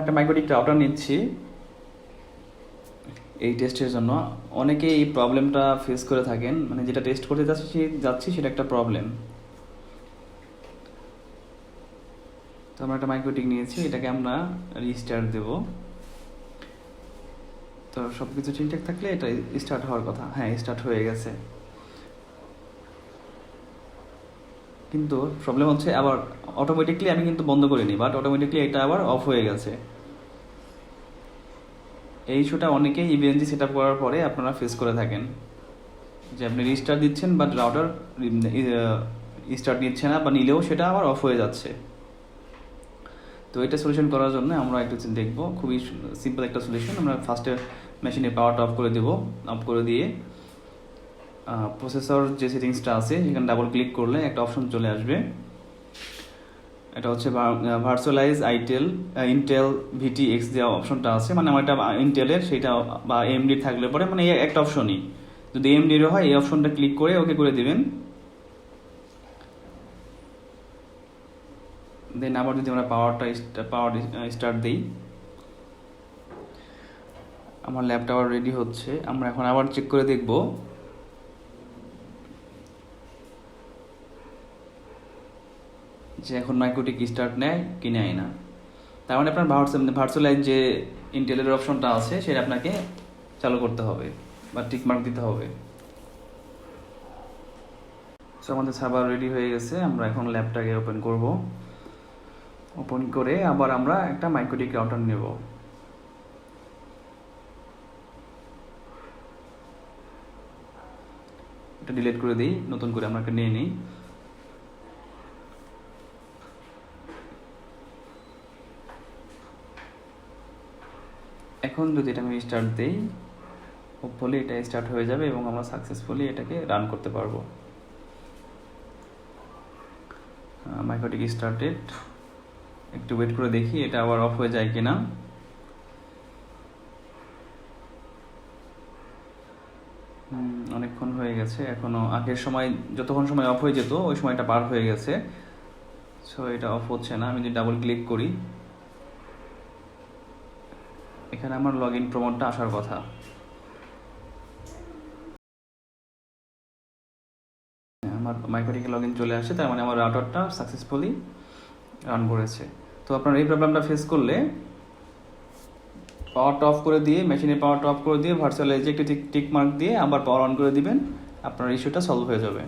একটা MikroTik router নিচ্ছি এই টেস্টের জন্য। অনেকে এই প্রবলেমটা ফেস করে থাকেন, মানে যেটা টেস্ট করতে যাচ্ছি সেটা একটা প্রবলেম। তো আমরা একটা মাইক্রোটিক নিয়েছি, এটাকে আমরা রিস্টার্ট দেব। তো সব কিছু ঠিকঠাক থাকলে এটা স্টার্ট হওয়ার কথা। হ্যাঁ, স্টার্ট হয়ে গেছে, কিন্তু প্রবলেম হচ্ছে আবার অটোমেটিকলি আমি কিন্তু বন্ধ করিনি, বাট অটোমেটিকলি এটা আবার অফ হয়ে গেছে। এই ইস্যুটা অনেকেই ইভিএনজি সেট আপ করার পরে আপনারা ফেস করে থাকেন, যে আপনি রিস্টার্ট দিচ্ছেন বাট রাউটার স্টার্ট নিচ্ছে না, বা নিলেও সেটা আবার অফ হয়ে যাচ্ছে। তো এটা সলিউশন করার জন্য আমরা একটু দেখব, খুবই সিম্পল একটা সলিউশন। আমরা ফার্স্টে মেশিনের পাওয়ারটা অফ করে দেব। অফ করে দিয়ে প্রসেসর যে সেটিংসটা আছে সেখানে ডাবল ক্লিক করলে একটা অপশন চলে আসবে। এটা হচ্ছে ভার্চুয়ালাইজ ইন্টেল ভিটিএক্স যে অপশনটা আছে, মানে আমার এটা ইন্টেলের সেটা বা এএমডি থাকলে পরে মানে একটা অপশনই, যদি এএমডিরও হয় এই অপশনটা ক্লিক করে ওকে করে দিবেন। দেন আবার যদি আমরা পাওয়ার স্টার্ট দিই, আমার ল্যাপটপ আবার রেডি হচ্ছে। আমরা এখন আবার চেক করে দেখব যে এখন মাইক্রোটিক স্টার্ট নেয় কি নেয় না। তার মানে আপনার ভার্চুয়ালাইজ যে ইন্টেলের অপশনটা আছে সেটা আপনাকে চালু করতে হবে বা টিক মার্ক দিতে হবে। সো আমাদের সার্ভার রেডি হয়ে গেছে। আমরা এখন ল্যাপটপটাকে ওপেন করব। ওপেন করে আবার আমরা একটা মাইক্রোটিক রাউটার নেব। এটা ডিলিট করে দিই, নতুন করে আমরা একটা নিয়ে নিই। এখন যদি এটা আমি স্টার্ট দিই, হোপফুলি এটা স্টার্ট হয়ে যাবে এবং আমরা সাকসেসফুলি এটাকে রান করতে পারবো। MikroTik started. একটু ওয়েট করে দেখি এটা আবার অফ হয়ে যায় কিনা। অনেকক্ষণ হয়ে গেছে, এখনো আগের সময় যতক্ষণ সময় অফ হয়ে যেত ওই সময়টা পার হয়ে গেছে। সো এটা অফ হচ্ছে না। আমি যদি ডাবল ক্লিক করি, এখানে আমার লগ ইন প্রমোটটা আসার কথা। আমার মাইক্রোটিকে লগ ইন চলে আসে, তার মানে আমার রাউটারটা সাকসেসফুলি রান করেছে। তো আপনার এই প্রবলেমটা ফেস করলে পাওয়ারটা অফ করে দিয়ে, মেশিনের পাওয়ারটা অফ করে দিয়ে ভার্চুয়ালাইজে একটি টিক মার্ক দিয়ে আবার পাওয়ার অন করে দিবেন, আপনার ইস্যুটা সলভ হয়ে যাবে।